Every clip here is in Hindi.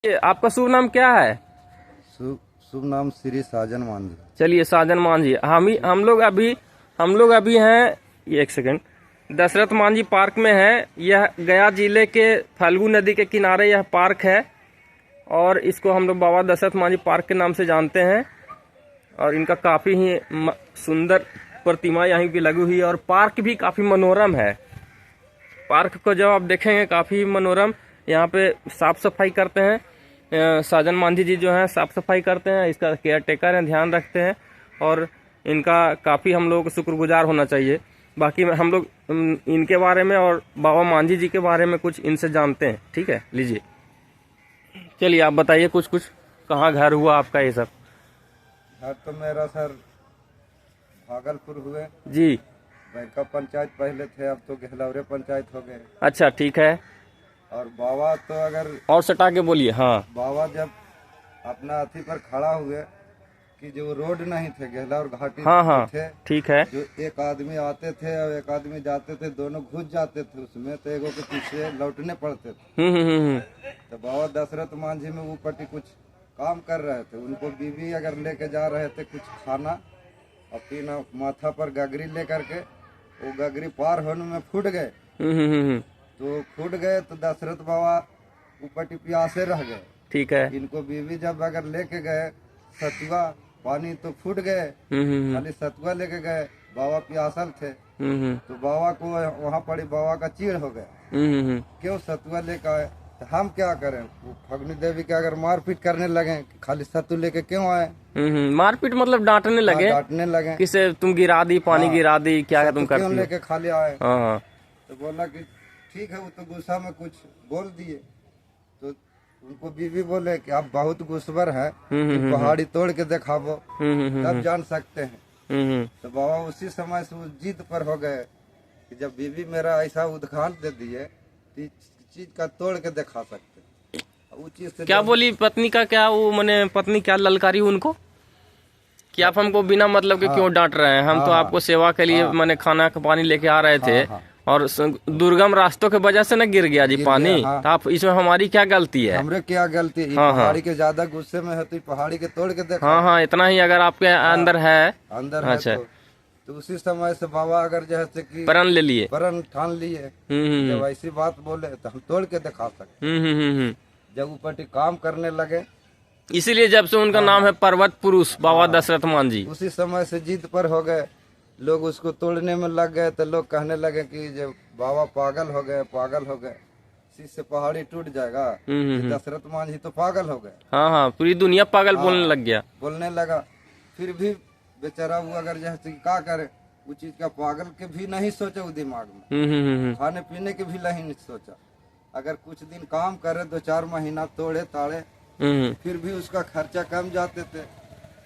आपका शुभ नाम क्या है? शुभ नाम श्री साजन मांझी। चलिए साजन मांझी, हम लोग अभी हैं, ये एक सेकंड, दशरथ मांझी पार्क में है। यह गया जिले के फल्गु नदी के किनारे यह पार्क है और इसको हम लोग बाबा दशरथ मांझी पार्क के नाम से जानते हैं। और इनका काफ़ी ही सुंदर प्रतिमा यहीं पे लगी हुई है और पार्क भी काफ़ी मनोरम है। पार्क को जब आप देखेंगे काफ़ी मनोरम, यहाँ पे साफ सफाई करते हैं। साजन मांझी जी जो हैं साफ सफाई करते हैं, इसका केयर टेकर हैं, ध्यान रखते हैं और इनका काफ़ी हम लोग को शुक्रगुजार होना चाहिए। बाकी हम लोग इनके बारे में और बाबा मांझी जी के बारे में कुछ इनसे जानते हैं। ठीक है, लीजिए, चलिए आप बताइए कुछ कहाँ घर हुआ आपका ये सब? घर तो मेरा सर भागलपुर हुए जी। बैंका पंचायत पहले थे, अब तो गहलौरे पंचायत हो गए। अच्छा, ठीक है। और बाबा तो अगर और सटा के बोलिए। हाँ, बाबा जब अपना अथी पर खड़ा हुए कि जो रोड नहीं थे गहलौर घाटी हाँ थे, ठीक है। जो एक आदमी आते थे और एक आदमी जाते थे, दोनों घुस जाते थे उसमें, तो एगो के पीछे लौटने पड़ते थे। तो बाबा दशरथ मांझी में वो पट्टी कुछ काम कर रहे थे, उनको बीवी अगर लेके जा रहे थे कुछ खाना, और फिर माथा पर गगरी लेकर के वो गगरी पार होने में फूट गए। तो फूट गए तो दशरथ बाबा ऊपर प्यासे रह गए। ठीक है। इनको बीवी जब अगर लेके गए सतुआ पानी तो फूट गए, खाली सतुआ लेके गए, बाबा प्यासल थे। तो बाबा को वहाँ पड़ी, बाबा का चीड़ हो गया, क्यों सतुआ लेके आए, तो हम क्या करें। वो फगनी देवी के अगर मारपीट करने लगे, खाली सतु लेके क्यों आए। मारपीट मतलब डांटने लगे? डांटने लगे, किसे तुम गिरा दी, पानी गिरा दी, क्या तुम करती हो? लेके खाली आए। हाँ। तो बोला कि ठीक है, वो तो गुस्सा में कुछ बोल दिए। तो उनको बीवी बोले कि आप बहुत गुस्बर है, पहाड़ी तोड़ के दिखावो तब जान सकते हैं। तो बाबा उसी समय से उस जिद पर हो गए कि जब बीवी मेरा ऐसा उद्घाट दे दिए तो चीज का तोड़ के दिखा सकते। वो चीज से क्या बोली पत्नी का, क्या वो मैंने पत्नी क्या ललकारी उनको कि आप हमको बिना मतलब के क्यों डांट रहे हैं? हम तो आपको सेवा के लिए मैंने खाना का पानी लेके आ रहे थे और दुर्गम रास्तों के वजह से न गिर गया जी पानी। तो आप इसमें हमारी क्या गलती है? हमरे क्या गलती है? पहाड़ी के ज्यादा गुस्से में है तो पहाड़ी के तोड़ के देखा। हाँ, इतना ही अगर आपके अंदर है। अच्छा। तो उसी समय से बाबा अगर जैसे कि प्रण ले लिए, प्रण ठान लिए, जब ऐसी बात बोले तो हम तोड़ के दिखा सकते। जब ऊपर काम करने लगे, इसीलिए जब से उनका नाम है पर्वत पुरुष बाबा दशरथ मांझी। उसी समय से जिद पर हो गए, लोग उसको तोड़ने में लग गए। तो लोग कहने लगे कि जब बाबा पागल हो गए, इसी से पहाड़ी टूट जाएगा। दशरथ मांझी तो पागल हो गए। हाँ, पूरी दुनिया पागल बोलने लगा। फिर भी बेचारा वो अगर जैसे क्या करे, वो चीज का पागल के भी नहीं सोचा वो दिमाग में, खाने पीने के भी नहीं सोचा। अगर कुछ दिन काम करे, 2-4 महीना तोड़े ताड़े, फिर भी उसका खर्चा कम जाते थे,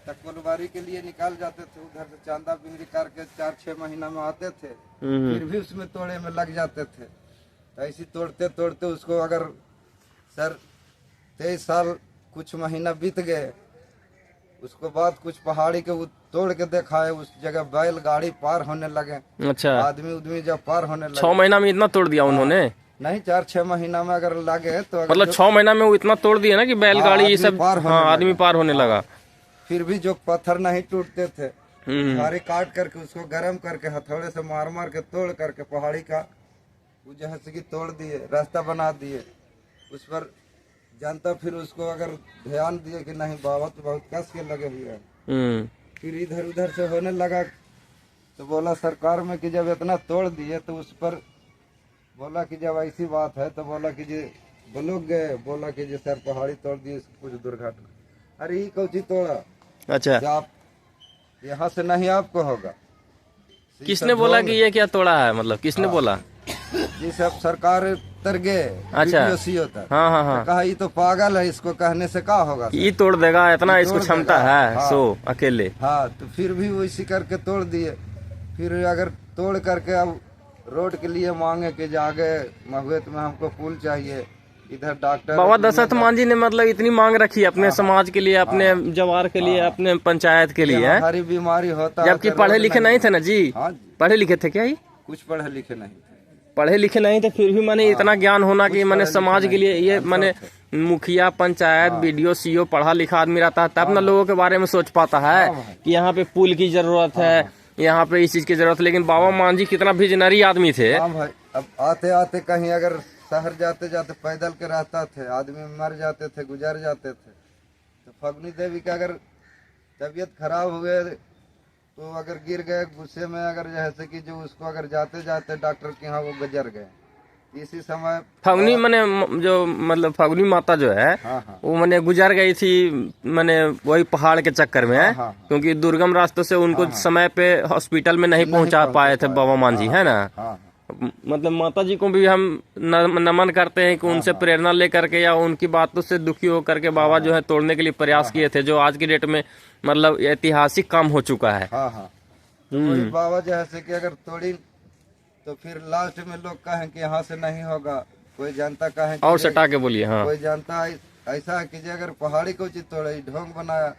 तकबलबारी के लिए निकाल जाते थे। उधर से चांदा बिहरी करके 4-6 महीना में आते थे, फिर भी उसमें तोड़े में लग जाते थे। ऐसी तोड़ते तोड़ते उसको अगर सर 23 साल कुछ महीना बीत गए, उसको बाद कुछ पहाड़ी के तोड़ के देखा है, उस जगह बैल गाड़ी पार होने लगे। अच्छा। आदमी जब पार होने लगे, 6 महीना में इतना तोड़ दिया उन्होंने? नहीं, 4-6 महीना में अगर लगे तो मतलब 6 महीना में वो इतना तोड़ दिया ना कि बैलगाड़ी ये सब आदमी पार होने लगा। फिर भी जो पत्थर नहीं टूटते थे, झाड़ी काट करके उसको गर्म करके हथौड़े से मार के तोड़ करके पहाड़ी का वो जैसे कि तोड़ दिए, रास्ता बना दिए उस पर। जनता फिर उसको अगर ध्यान दिए कि नहीं बाबा तो बहुत कस के लगे हुए हैं, फिर इधर उधर से होने लगा। तो बोला सरकार में कि जब इतना तोड़ दिए तो उस पर बोला कि जब ऐसी बात है तो बोला कि जी लोग गए, बोला कि जी सर पहाड़ी तोड़ दिए, कुछ दुर्घटना। अरे ये कौची तोड़ा? अच्छा, आप यहाँ से नहीं आपको होगा। किसने बोला कि ये क्या तोड़ा है, मतलब किसने बोला? जी सब सरकार तर गए। अच्छा। हाँ। कहा ये तो पागल है, इसको कहने से क्या होगा, ये तोड़ देगा, इतना इसको क्षमता है। सो अकेले। हाँ, तो फिर भी वैसी करके तोड़ दिए। फिर अगर तोड़ करके अब रोड के लिए मांगे कि जागे महुएत में हमको पुल चाहिए, इधर डॉक्टर बाबा दशरथ मांझी ने मतलब इतनी मांग रखी अपने समाज के लिए, अपने जवार के लिए, अपने पंचायत के लिए। हरी बीमारी होता, जबकि पढ़े लिखे नहीं थे ना जी? पढ़े लिखे थे क्या? ही कुछ पढ़े लिखे नहीं थे। पढ़े लिखे नहीं थे फिर भी मैंने इतना ज्ञान होना कि मैंने समाज के लिए ये मैंने मुखिया पंचायत बीडीओ सीओ पढ़ा लिखा आदमी रहता है तब ना लोगों के बारे में सोच पाता है कि यहाँ पे पुल की जरूरत है, यहाँ पे इस चीज की जरूरत है। लेकिन बाबा मांझी कितना विजनरी आदमी थे। हाँ भाई, अब आते आते कहीं अगर शहर जाते जाते पैदल के रहता थे, आदमी मर जाते थे, गुजर जाते थे, तो फगनी देवी का अगर तबीयत खराब हो गए तो अगर गिर गए गुस्से में, अगर जैसे कि जो उसको अगर जाते जाते डॉक्टर के यहाँ वो गुजर गए इसी समय। फगनी मैंने जो मतलब फगनी माता जो है हाँ। वो मैंने गुजर गई थी मैंने वही पहाड़ के चक्कर में हाँ। क्योंकि दुर्गम रास्तों से उनको समय पे हॉस्पिटल में नहीं पहुंचा पाए थे बाबा मांझी, है ना। हाँ। मतलब माता जी को भी हम नमन करते हैं कि उनसे प्रेरणा लेकर के या उनकी बातों से दुखी होकर के बाबा जो है तोड़ने के लिए प्रयास किए थे, जो आज की डेट में मतलब ऐतिहासिक काम हो चुका है। हाँ। तो बाबा जैसे कि अगर तोड़ी तो फिर लास्ट में लोग कहें कि यहाँ से नहीं होगा, कोई जनता कहे और सटा के बोलिए। हाँ, कोई जनता ऐसा है कि अगर पहाड़ी को चीज तोड़े ढोंग बनाया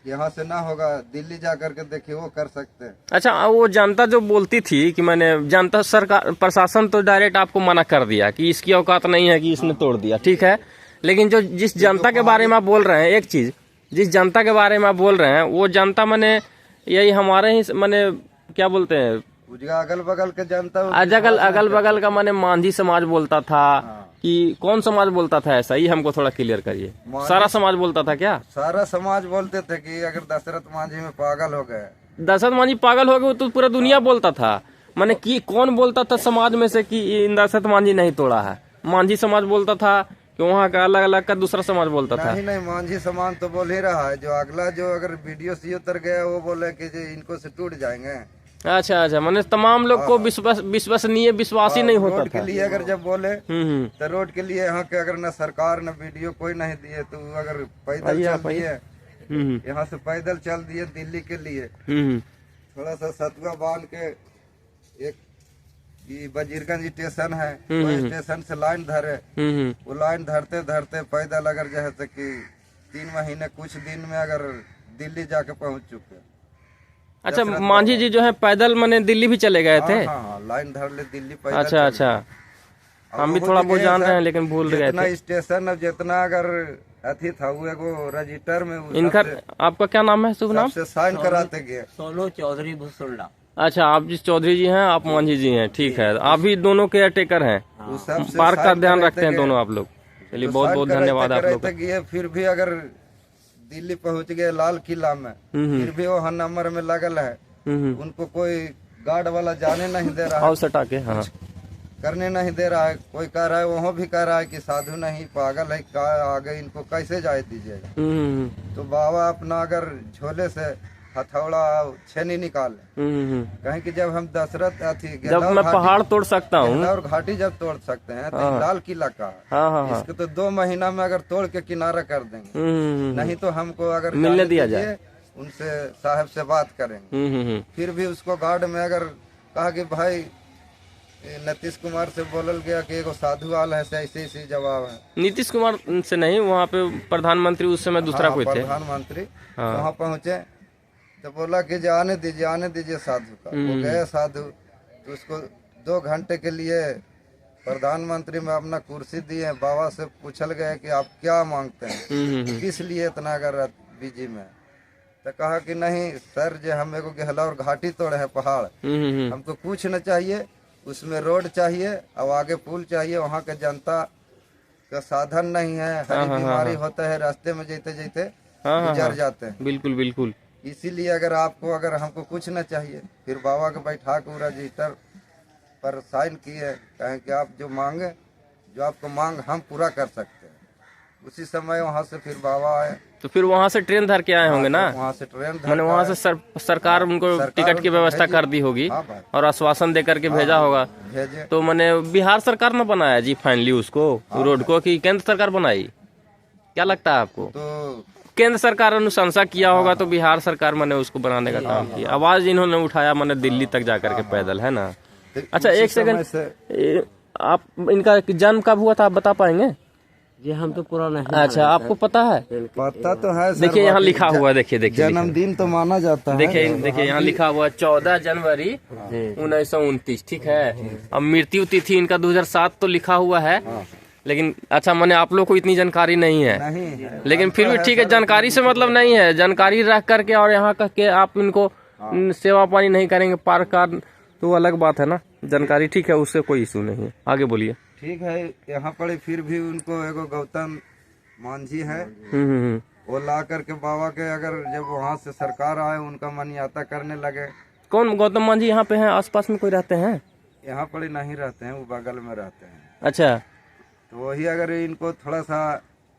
यहाँ से ना होगा, दिल्ली जा करके देखिए वो कर सकते हैं। अच्छा, वो जनता जो बोलती थी कि मैंने जनता सरकार प्रशासन तो डायरेक्ट आपको मना कर दिया कि इसकी औकात नहीं है कि इसने तोड़ दिया, ठीक है। लेकिन जो जिस जनता के बारे में आप बोल रहे हैं, एक चीज जिस जनता के बारे में आप बोल रहे हैं वो जनता मैंने यही हमारे ही मैंने क्या बोलते हैं अगल बगल के जनता, अगल बगल का मैंने मांझी समाज बोलता था कि कौन समाज बोलता था ऐसा, ही हमको थोड़ा क्लियर करिए। सारा समाज बोलता था क्या? सारा समाज बोलते थे कि अगर दशरथ मांझी में पागल हो गए, दशरथ मांझी पागल हो गए तो पूरा दुनिया बोलता था। मैंने कि कौन बोलता था समाज में से कि दशरथ मांझी नहीं तोड़ा है? मांझी समाज बोलता था कि वहाँ का अलग अलग का दूसरा समाज बोलता था? नहीं, मांझी समाज तो बोल ही रहा है। जो अगला जो अगर वीडियो सी उतर गया वो बोले कि इनको से टूट जाएंगे। अच्छा, मैंने तमाम लोग को विश्वसनीय विश्वासी नहीं होता रोड के लिए अगर जब बोले तो रोड के लिए यहाँ के अगर न सरकार न वीडियो कोई नहीं दिए, तो अगर पैदल चल दिए, यहाँ से पैदल चल दिए दिल्ली के लिए, थोड़ा सा सतुआ बांध के एक बजीरगंज स्टेशन है, वो स्टेशन से लाइन धरे, वो लाइन धरते धरते पैदल अगर जैसे कि 3 महीने कुछ दिन में अगर दिल्ली जाके पहुँच चुके। अच्छा, मांझी जी जो है पैदल मैंने दिल्ली भी चले गए थे? हाँ, लाइन धर ले दिल्ली पैदल। अच्छा, हम भी थोड़ा बहुत जान रहे हैं लेकिन भूल गए थे। स्टेशन अब जितना अगर अथी था वो एगो रजिस्टर में इनका आपका क्या नाम है, शुभ नाम? साइन कराते गए सोनू चौधरी भुसुल्ला। अच्छा, आप जिस चौधरी जी हैं आप मांझी जी हैं, ठीक है। आप भी दोनों केयर टेकर हैं, पार्क का ध्यान रखते हैं दोनों आप लोग। चलिए, बहुत बहुत धन्यवाद आप लोग। फिर भी अगर दिल्ली पहुंच गए लाल किला में, फिर भी वहाँ नंबर में लगल है, उनको कोई गार्ड वाला जाने नहीं दे रहा है, सटा के हाँ करने नहीं दे रहा है। कोई कह रहा है, वहाँ भी कह रहा है कि साधु नहीं पागल है, आगे इनको कैसे जाए दीजिएगा। तो बाबा अपना अगर झोले से हथौड़ा छेनी निकाले, कहें कि जब हम दशरथ जब मैं पहाड़ तोड़ सकता हूँ और घाटी जब तोड़ सकते हैं तो लाल किला का इसको तो 2 महीना में अगर तोड़ के किनारा कर देंगे, नहीं तो हमको अगर मिलने दिया जाए, उनसे साहब से बात करेंगे। फिर भी उसको गार्ड में अगर कहा कि भाई नीतीश कुमार से बोलल गया कि एगो साधु आल है, ऐसे जवाब है। नीतीश कुमार से नहीं, वहाँ पे प्रधानमंत्री उस समय दूसरा कोई थे, प्रधानमंत्री वहाँ पहुँचे तो बोला कि आने दीजिए साधु का। वो गए साधु, तो उसको 2 घंटे के लिए प्रधानमंत्री में अपना कुर्सी दिए। बाबा से पूछल गए कि आप क्या मांगते हैं, किस लिए इतना अगर बिजी में, तो कहा कि नहीं सर, जो हम एगो गहला और घाटी तोड़े है पहाड़, हमको कुछ न चाहिए, उसमें रोड चाहिए और आगे पुल चाहिए। वहाँ के जनता का साधन नहीं है, हरी बीमारी होता है, रास्ते में जेते गुजर जाते हैं। बिल्कुल। इसीलिए अगर हमको कुछ न चाहिए, फिर बाबा के बैठा के रजिस्टर पर साइन किए, कहें कि आप जो मांगे, जो आपको मांग हम पूरा कर सकते हैं। उसी समय वहाँ से फिर बाबा आए, तो फिर वहाँ से ट्रेन धर के आए होंगे ना? वहाँ से ट्रेन मैंने वहाँ से सरकार उनको टिकट की व्यवस्था कर दी होगी और आश्वासन दे करके भेजा होगा। तो मैंने बिहार सरकार ने बनाया जी फाइनली उसको रोड को, कि केंद्र सरकार बनाई? क्या लगता है आपको? तो केंद्र सरकार अनुशंसा किया होगा तो बिहार सरकार मैंने उसको बनाने का काम किया। आवाज इन्होंने उठाया मैंने दिल्ली तक जाकर के पैदल, है ना। अच्छा, 1 सेकंड, आप इनका जन्म कब हुआ था आप बता पाएंगे? जी हम तो पूरा नहीं अच्छा, आपको पता है? पता तो है सर, देखिए यहाँ बाकी लिखा हुआ है, देखिए देखिए लिखा। जन्मदिन तो माना जाता है। देखिए यहाँ लिखा हुआ है 14 जनवरी 1929, ठीक है। अब मृत्यु तिथि इनका 2007 तो लिखा हुआ है, लेकिन अच्छा मैंने आप लोग को इतनी जानकारी नहीं है, नहीं है। लेकिन फिर भी ठीक है, जानकारी से मतलब नहीं है, जानकारी रख करके और यहाँ कह के आप इनको सेवा पानी नहीं करेंगे पार्क का, तो अलग बात है ना। जानकारी ठीक है, उससे कोई इशू नहीं है, आगे बोलिए। ठीक है, यहाँ पर फिर भी उनको एगो गौतम मांझी है, वो ला करके बाबा के, अगर जब वहाँ से सरकार आए उनका मान्यता करने लगे। कौन गौतम मांझी यहाँ पे हैं? आसपास में कोई रहते हैं? यहाँ पर ही नहीं रहते हैं, वो बगल में रहते हैं। अच्छा, तो वही अगर इनको थोड़ा सा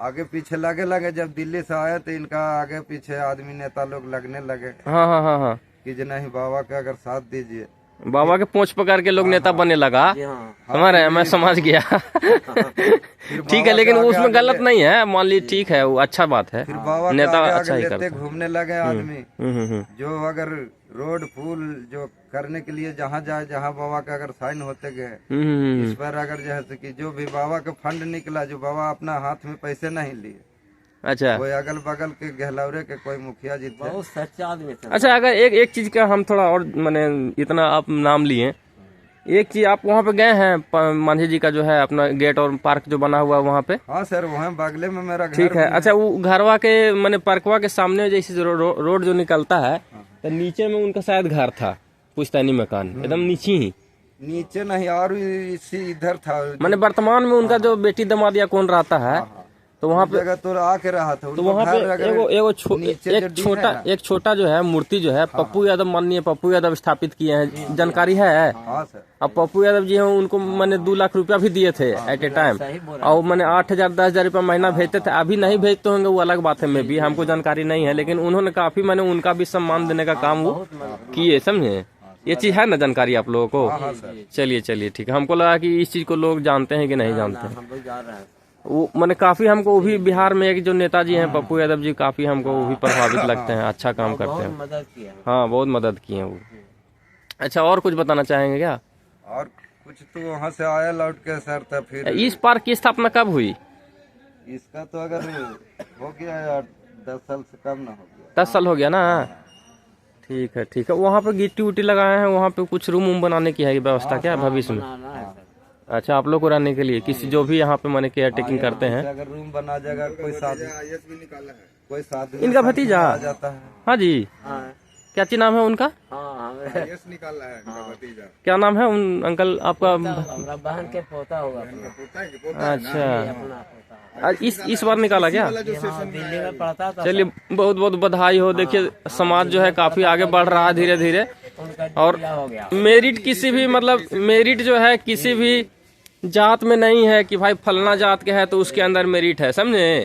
आगे पीछे लगे, जब दिल्ली से आए तो इनका आगे पीछे आदमी नेता लोग लगने लगे हाँ हाँ हाँ हाँ, कि जो नहीं बाबा का अगर साथ दीजिए। बाबा के पूंछ पकड़ के लोग नेता बनने लगा। हाँ। हमारे मैं समझ गया। ठीक है, लेकिन उसमें गलत नहीं है, मान ली ठीक है, वो अच्छा बात है, फिर बाबा नेता आगे अच्छा ही लेते करता है। घूमने लगे आदमी, जो अगर रोड पुल जो करने के लिए जहाँ जाए, जहाँ बाबा का अगर साइन होते गए, इस पर अगर जैसे कि जो भी बाबा का फंड निकला, जो बाबा अपना हाथ में पैसे नहीं लिए, अच्छा, कोई अगल बगल के गहलौरे के कोई मुखिया जी थे। बहुत सच्चा आदमी था। अच्छा, अगर एक चीज का हम थोड़ा और मैंने इतना आप नाम लिए, एक चीज आप वहाँ पे गए हैं मांझी जी का जो है अपना गेट और पार्क जो बना हुआ है वहाँ पे? हाँ सर, वहाँ बगले में मेरा घर ठीक है। भी अच्छा, वो घरवा के मैंने पार्कवा के सामने जैसे रोड जो निकलता है, तो नीचे में उनका शायद घर था, पुश्तैनी मकान, एकदम नीचे ही। नीचे नहीं, और इसी इधर था। मैंने वर्तमान में उनका जो बेटी दमाद या कौन रहता है, तो वहाँ पे जगह तो आके रहा था, तो वहाँ पे एक छोटा जो है मूर्ति जो है पप्पू यादव, माननीय पप्पू यादव स्थापित किए हैं, जानकारी है? हाँ सर। अब पप्पू यादव जी हैं, उनको मैंने 2 लाख रुपया भी दिए थे एट ए टाइम, और मैंने 8,000 10,000 रुपया महीना भेजते थे। अभी नहीं भेजते होंगे, वो अलग बात है, में भी हमको जानकारी नहीं है, लेकिन उन्होंने काफी मैंने उनका भी सम्मान देने का काम वो किए, समझे? ये चीज है ना जानकारी आप लोगों को? चलिए चलिए ठीक है, हमको लगा कि इस चीज को लोग जानते हैं कि नहीं जानते हैं। हम लोग जा रहे हैं। वो मैंने काफी, हमको वो भी बिहार में एक जो नेताजी हैं पप्पू यादव जी, काफी हमको वो भी प्रभावित लगते हैं, अच्छा काम करते हैं। मदद किया। हाँ, बहुत मदद किए हैं वो। अच्छा, और कुछ बताना चाहेंगे क्या? और कुछ तो वहाँ से आया लौट के सर, तब फिर इस पार्क की स्थापना कब हुई? इसका तो अगर हो गया यार 10 साल से कम ना हो गया। 10 साल हो गया ना? ठीक है ठीक है। वहाँ पे गिट्टी उट्टी लगाए हैं, वहाँ पे कुछ रूम वूम बनाने की है व्यवस्था क्या भविष्य में? बनाना है सर। अच्छा, आप लोग को रहने के लिए किसी जो भी यहाँ पे मैंने केयर टेकिंग करते हैं? अगर रूम बना जाएगा, कोई साधन भी निकाला है, कोई साधन इनका भतीजा आ जाता है। हाँ जी, हाँ क्या चीज नाम है उनका? हाँ, निकाला है इनका भतीजा। क्या नाम है उन अंकल आपका? हमारा बहन के पोता होगा। अच्छा, इस बार निकाला क्या? दिल्ली में पढ़ता था। चलिए, बहुत बहुत बधाई हो। देखिए, समाज जो है काफी आगे बढ़ रहा है धीरे धीरे, और हो गया। मेरिट किसी भी मतलब मेरिट जो है किसी भी जात में नहीं है कि भाई फलना जात के है तो उसके अंदर मेरिट है, समझे?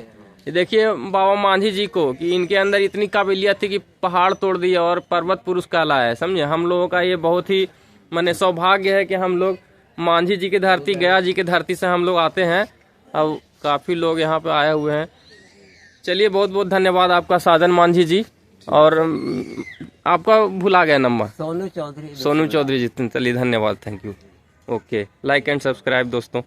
ये देखिए बाबा मांझी जी को कि इनके अंदर इतनी काबिलियत थी कि पहाड़ तोड़ दिया और पर्वत पुरुष कहलाया है, समझे? हम लोगों का ये बहुत ही माने सौभाग्य है कि हम लोग मांझी जी की धरती, गया जी की धरती से हम लोग आते हैं। अब काफी लोग यहाँ पे आए हुए हैं। चलिए, बहुत बहुत धन्यवाद आपका साजन मांझी जी। और आपका भुला गया नंबर, सोनू चौधरी। सोनू चौधरी जी। चलिए, धन्यवाद, thank you. Okay, like and subscribe दोस्तों।